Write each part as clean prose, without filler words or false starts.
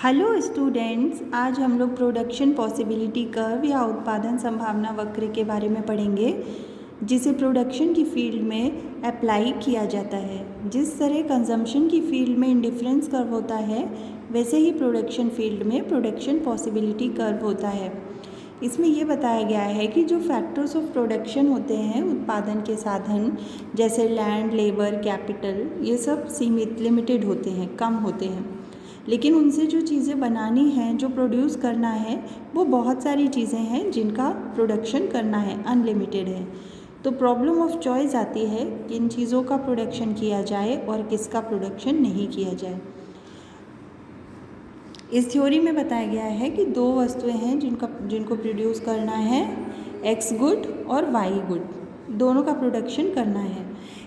Hello students, आज हम लोग प्रोडक्शन पॉसिबिलिटी कर्व या उत्पादन संभावना वक्र के बारे में पढ़ेंगे, जिसे प्रोडक्शन की फील्ड में अप्लाई किया जाता है। जिस तरह कंजम्पशन की फील्ड में इंडिफरेंस कर्व होता है, वैसे ही प्रोडक्शन फील्ड में प्रोडक्शन पॉसिबिलिटी कर्व होता है। इसमें यह बताया गया है कि जो फैक्टर्स ऑफ प्रोडक्शन होते हैं उत्पादन के साधन, जैसे लैंड, लेबर, कैपिटल, ये सब सीमित लिमिटेड होते हैं, कम होते हैं। लेकिन उनसे जो चीज़ें बनानी हैं, जो प्रोड्यूस करना है, वो बहुत सारी चीज़ें हैं जिनका प्रोडक्शन करना है, अनलिमिटेड है। तो प्रॉब्लम ऑफ चॉइस आती है कि इन चीज़ों का प्रोडक्शन किया जाए और किसका प्रोडक्शन नहीं किया जाए। इस थ्योरी में बताया गया है कि दो वस्तुएं हैं जिनको प्रोड्यूस करना है, एक्स गुड और वाई गुड, दोनों का प्रोडक्शन करना है।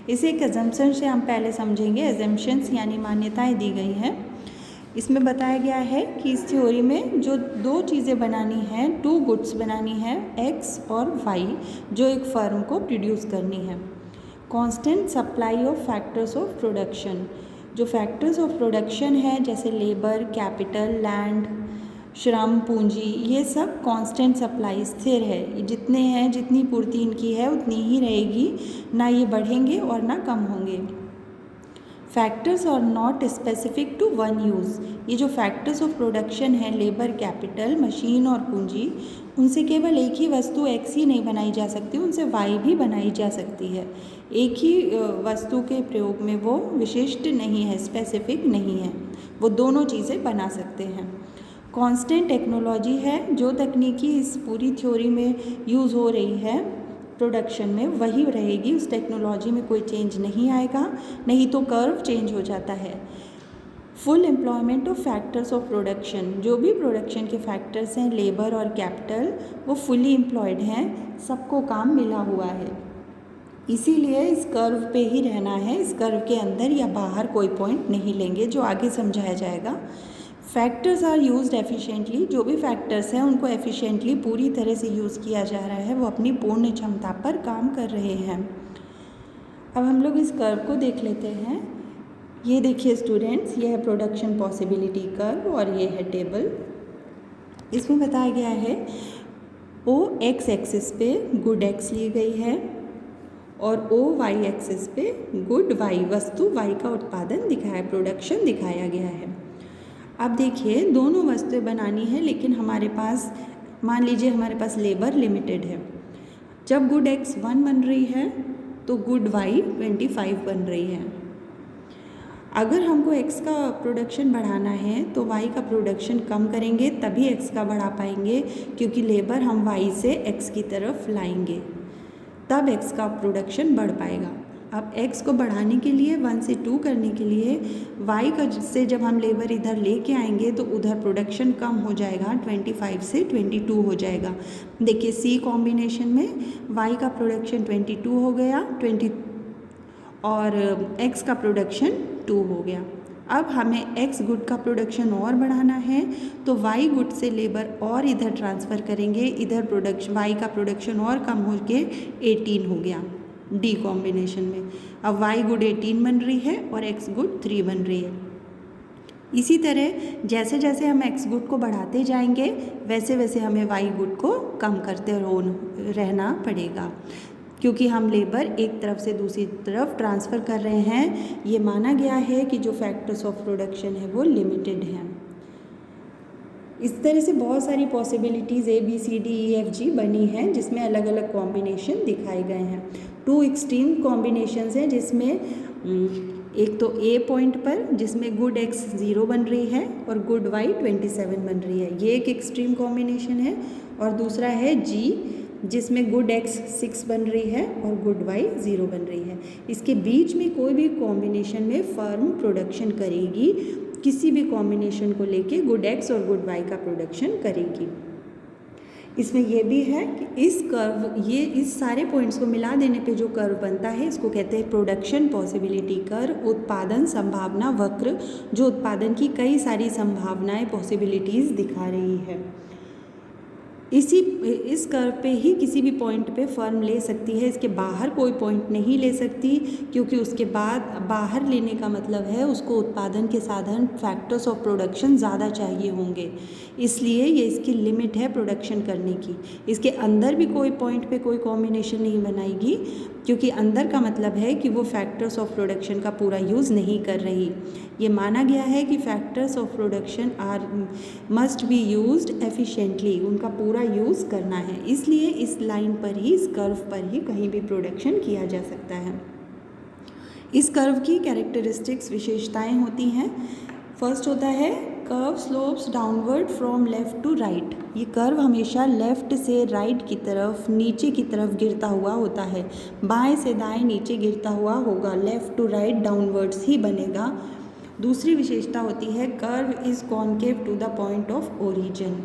इसे एक एजम्पशन से हम पहले समझेंगे। एजम्पशंस यानी मान्यताएं दी गई हैं। इसमें बताया गया है कि इस थ्योरी में जो दो चीज़ें बनानी हैं, टू गुड्स बनानी है, एक्स और वाई, जो एक फर्म को प्रोड्यूस करनी है। Constant supply of factors of production, जो फैक्टर्स ऑफ प्रोडक्शन है जैसे लेबर, कैपिटल, लैंड, श्रम, पूंजी, ये सब कांस्टेंट सप्लाई, स्थिर है। जितने हैं, जितनी पूर्ति इनकी है उतनी ही रहेगी, ना ये बढ़ेंगे और ना कम होंगे। फैक्टर्स और not specific to one use, ये जो फैक्टर्स ऑफ प्रोडक्शन है, लेबर, कैपिटल, मशीन और पूंजी, उनसे केवल एक ही वस्तु एक्स ही नहीं बनाई जा सकती, उनसे वाई भी बनाई जा सकती है। एक ही वस्तु के प्रयोग में वो विशिष्ट नहीं है, स्पेसिफिक नहीं है, वो दोनों चीज़ें बना सकते हैं। कांस्टेंट टेक्नोलॉजी है, जो तकनीकी इस पूरी थ्योरी में यूज़ हो रही है प्रोडक्शन में, वही रहेगी, उस टेक्नोलॉजी में कोई चेंज नहीं आएगा, नहीं तो कर्व चेंज हो जाता है। Full employment of factors of production, जो भी प्रोडक्शन के फैक्टर्स हैं, लेबर और कैपिटल, वो फुली एम्प्लॉयड हैं, सबको काम मिला हुआ है। इसीलिए इस कर्व पे ही रहना है, इस कर्व के अंदर या बाहर कोई पॉइंट नहीं लेंगे, जो आगे समझाया जाएगा। फैक्टर्स आर यूज्ड एफिशिएंटली, जो भी फैक्टर्स हैं उनको एफिशिएंटली पूरी तरह से यूज़ किया जा रहा है, वो अपनी पूर्ण क्षमता पर काम कर रहे हैं। अब हम लोग इस कर्व को देख लेते हैं। ये देखिए स्टूडेंट्स, ये है प्रोडक्शन पॉसिबिलिटी कर्व और ये है टेबल। इसमें बताया गया है ओ एक्स एक्सिस पे गुड एक्स ली गई है और ओ वाई एक्सिस पे गुड वाई, वस्तु वाई का उत्पादन दिखाया, प्रोडक्शन दिखाया गया है। अब देखिए, दोनों वस्तुएं बनानी है, लेकिन हमारे पास, मान लीजिए हमारे पास लेबर लिमिटेड है। जब गुड एक्स 1 बन रही है तो गुड वाई 25 बन रही है। अगर हमको एक्स का प्रोडक्शन बढ़ाना है तो वाई का प्रोडक्शन कम करेंगे, तभी एक्स का बढ़ा पाएंगे, क्योंकि लेबर हम वाई से एक्स की तरफ लाएंगे, तब एक्स का प्रोडक्शन बढ़ पाएगा। अब x को बढ़ाने के लिए, 1 से 2 करने के लिए, y का से जब हम लेबर इधर लेके आएंगे तो उधर प्रोडक्शन कम हो जाएगा, 25 से 22 हो जाएगा। देखिए C कॉम्बिनेशन में y का प्रोडक्शन 22 हो गया, 20 और x का प्रोडक्शन 2 हो गया। अब हमें x गुड का प्रोडक्शन और बढ़ाना है तो y गुड से लेबर और इधर ट्रांसफ़र करेंगे, इधर प्रोडक्शन, y का प्रोडक्शन और कम हो के 18 हो गया डी कॉम्बिनेशन में। अब y गुड 18 बन रही है और x गुड 3 बन रही है। इसी तरह जैसे जैसे हम x गुड को बढ़ाते जाएंगे, वैसे वैसे हमें y गुड को कम करते रहना पड़ेगा, क्योंकि हम लेबर एक तरफ से दूसरी तरफ ट्रांसफ़र कर रहे हैं। ये माना गया है कि जो फैक्टर्स ऑफ प्रोडक्शन है वो लिमिटेड हैं। इस तरह से बहुत सारी पॉसिबिलिटीज़ ABCDEFG बनी हैं, जिसमें अलग अलग कॉम्बिनेशन दिखाए गए हैं। 2 एक्सट्रीम कॉम्बिनेशंस हैं, जिसमें एक तो A पॉइंट पर जिसमें गुड x 0 बन रही है और गुड y 27 बन रही है, ये एक एक्सट्रीम कॉम्बिनेशन है। और दूसरा है G, जिसमें गुड x 6 बन रही है और गुड y 0 बन रही है। इसके बीच में कोई भी कॉम्बिनेशन में फर्म प्रोडक्शन करेगी, किसी भी कॉम्बिनेशन को लेके गुड x और गुड y का प्रोडक्शन करेगी। इसमें यह भी है कि इस कर्व, ये इस सारे पॉइंट्स को मिला देने पे जो कर्व बनता है, इसको कहते हैं प्रोडक्शन पॉसिबिलिटी कर्व, उत्पादन संभावना वक्र, जो उत्पादन की कई सारी संभावनाएं, पॉसिबिलिटीज़ दिखा रही है। इस कर्व पे ही किसी भी पॉइंट पे फर्म ले सकती है, इसके बाहर कोई पॉइंट नहीं ले सकती, क्योंकि उसके बाद बाहर लेने का मतलब है उसको उत्पादन के साधन फैक्टर्स ऑफ प्रोडक्शन ज़्यादा चाहिए होंगे, इसलिए ये इसकी लिमिट है प्रोडक्शन करने की। इसके अंदर भी कोई पॉइंट पे कोई कॉम्बिनेशन नहीं बनाएगी, क्योंकि अंदर का मतलब है कि वो फैक्टर्स ऑफ प्रोडक्शन का पूरा यूज़ नहीं कर रही। ये माना गया है कि factors of production must be used efficiently, उनका पूरा यूज़ करना है, इसलिए इस लाइन पर ही, इस कर्व पर ही कहीं भी प्रोडक्शन किया जा सकता है। इस कर्व की कैरेक्टरिस्टिक्स, विशेषताएं होती हैं। फर्स्ट होता है curve slopes downward from left to right. ये कर्व हमेशा लेफ़्ट से राइट की तरफ, नीचे की तरफ गिरता हुआ होता है, बाएं से दाएं नीचे गिरता हुआ होगा, लेफ़्ट टू राइट डाउनवर्ड्स ही बनेगा। दूसरी विशेषता होती है curve is concave to the point of origin.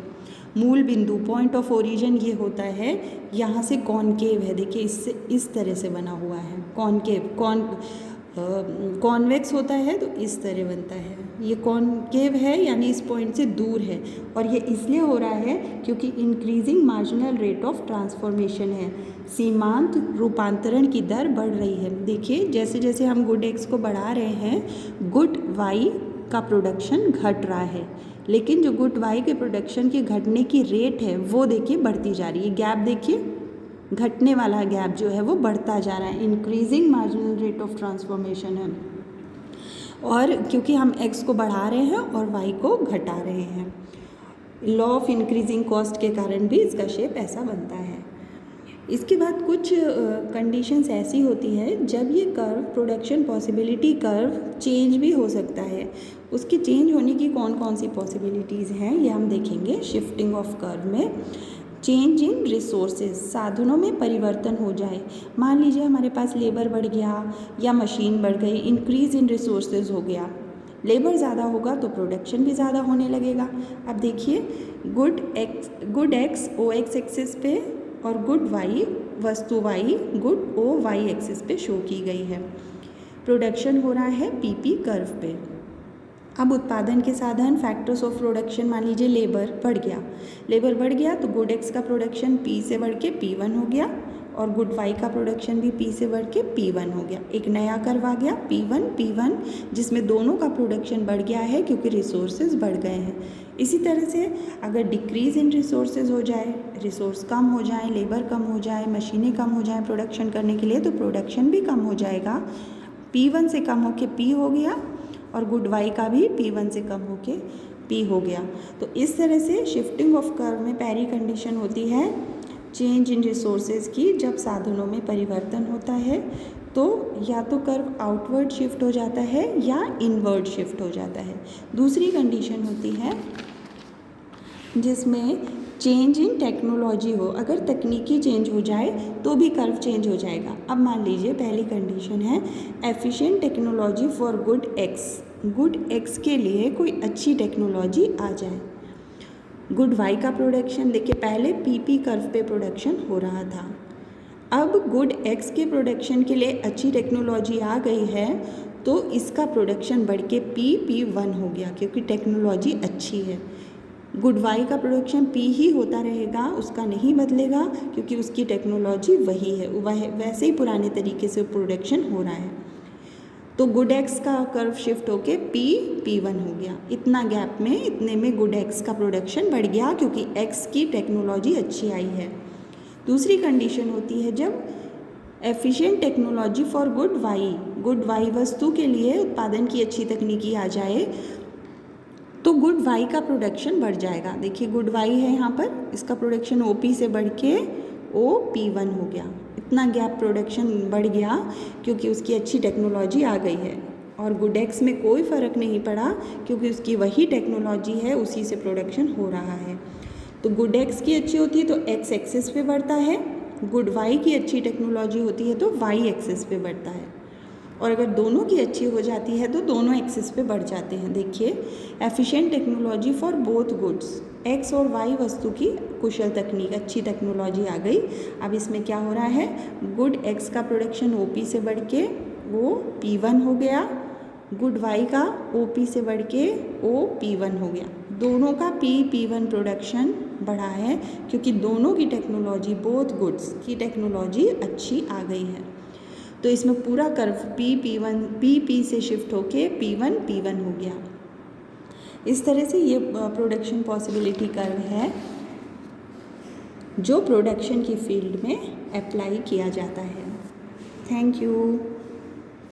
मूल बिंदु, पॉइंट ऑफ ओरिजिन ये होता है, यहाँ से कॉन्केव है, देखिए इससे इस तरह से बना हुआ है। कॉन्केव, कॉन्वेक्स होता है तो इस तरह बनता है, ये कॉन्केव है यानी इस पॉइंट से दूर है, और ये इसलिए हो रहा है क्योंकि increasing marginal rate of transformation है, सीमांत रूपांतरण की दर बढ़ रही है। देखिए जैसे जैसे हम गुड एक्स को बढ़ा रहे हैं, गुड वाई का प्रोडक्शन घट रहा है, लेकिन जो गुड वाई के प्रोडक्शन की घटने की रेट है वो देखिए बढ़ती जा रही है। गैप देखिए, घटने वाला गैप जो है वो बढ़ता जा रहा है, increasing marginal rate of transformation है, और क्योंकि हम x को बढ़ा रहे हैं और y को घटा रहे हैं, लॉ ऑफ इंक्रीजिंग कॉस्ट के कारण भी इसका शेप ऐसा बनता है। इसके बाद कुछ कंडीशंस ऐसी होती है जब ये curve, production possibility curve change भी हो सकता है। उसके चेंज होने की कौन कौन सी पॉसिबिलिटीज़ हैं ये हम देखेंगे शिफ्टिंग ऑफ कर्व में। चेंज इन रिसोर्सेज, साधनों में परिवर्तन हो जाए, मान लीजिए हमारे पास लेबर बढ़ गया या मशीन बढ़ गई, इंक्रीज इन रिसोर्सेज हो गया, लेबर ज़्यादा होगा तो प्रोडक्शन भी ज़्यादा होने लगेगा। अब देखिए good X O X axis पे और गुड वाई, वस्तु Y good O Y axis पे शो की गई है। प्रोडक्शन हो रहा है पीपी कर्व पे। अब उत्पादन के साधन, फैक्टर्स ऑफ प्रोडक्शन, मान लीजिए लेबर बढ़ गया तो गुड एक्स का प्रोडक्शन P से बढ़ के P1 हो गया, और गुड वाई का प्रोडक्शन भी P से बढ़ के P1 हो गया। एक नया कर्व आ गया P1 जिसमें दोनों का प्रोडक्शन बढ़ गया है क्योंकि रिसोर्सेज बढ़ गए हैं। इसी तरह से अगर डिक्रीज इन रिसोर्सेज हो जाए, रिसोर्स कम हो जाए, लेबर कम हो जाए, मशीनें कम हो जाएँ प्रोडक्शन करने के लिए, तो प्रोडक्शन भी कम हो जाएगा। P1 से कम होके P हो गया, और गुड वाई का भी P1 से कम होके P हो गया। तो इस तरह से शिफ्टिंग ऑफ कर्व में पहली कंडीशन होती है चेंज इन रिसोर्सेज की। जब साधनों में परिवर्तन होता है तो या तो कर्व आउटवर्ड शिफ्ट हो जाता है या इनवर्ड शिफ्ट हो जाता है। दूसरी कंडीशन होती है जिसमें चेंज इन टेक्नोलॉजी हो, अगर तकनीकी चेंज हो जाए तो भी कर्व चेंज हो जाएगा। अब मान लीजिए पहली कंडीशन है efficient technology for good x के लिए कोई अच्छी टेक्नोलॉजी आ जाए। गुड वाई का प्रोडक्शन देखिए, पहले पीपी कर्व पे प्रोडक्शन हो रहा था, अब गुड एक्स के प्रोडक्शन के लिए अच्छी टेक्नोलॉजी आ गई है तो इसका प्रोडक्शन बढ़ के P1 हो गया क्योंकि टेक्नोलॉजी अच्छी है। गुड वाई का प्रोडक्शन P ही होता रहेगा, उसका नहीं बदलेगा क्योंकि उसकी टेक्नोलॉजी वही है, वह वैसे ही पुराने तरीके से प्रोडक्शन हो रहा है। तो गुड एक्स का कर्व शिफ्ट होके P1 हो गया। इतना गैप में, इतने में गुड एक्स का प्रोडक्शन बढ़ गया क्योंकि एक्स की टेक्नोलॉजी अच्छी आई है। दूसरी कंडीशन होती है जब efficient technology for good Y वस्तु के लिए उत्पादन की अच्छी तकनीकी आ जाए तो गुड वाई का प्रोडक्शन बढ़ जाएगा। देखिए गुड वाई है यहाँ पर, इसका प्रोडक्शन OP से बढ़ के OP1 हो गया। इतना गैप प्रोडक्शन बढ़ गया क्योंकि उसकी अच्छी टेक्नोलॉजी आ गई है, और गुड एक्स में कोई फ़र्क नहीं पड़ा क्योंकि उसकी वही टेक्नोलॉजी है, उसी से प्रोडक्शन हो रहा है। तो गुड एक्स की अच्छी होती है तो एक्स एक्सिस पे बढ़ता है, गुड वाई की अच्छी टेक्नोलॉजी होती है तो वाई एक्सिस पे बढ़ता है, और अगर दोनों की अच्छी हो जाती है तो दोनों एक्सिस पे बढ़ जाते हैं। देखिए efficient technology for both goods, x और वाई वस्तु की कुशल तकनीक, अच्छी टेक्नोलॉजी आ गई। अब इसमें क्या हो रहा है, गुड एक्स का प्रोडक्शन OP से बढ़ के वो P1 हो गया, गुड वाई का OP से बढ़ के OP1 हो गया। दोनों का P1 प्रोडक्शन बढ़ा है क्योंकि दोनों की टेक्नोलॉजी, बोथ गुड्स की टेक्नोलॉजी अच्छी आ गई है। तो इसमें पूरा कर्व P से शिफ्ट होके P1 हो गया। इस तरह से ये प्रोडक्शन पॉसिबिलिटी कर्व है जो प्रोडक्शन की फील्ड में अप्लाई किया जाता है। Thank you.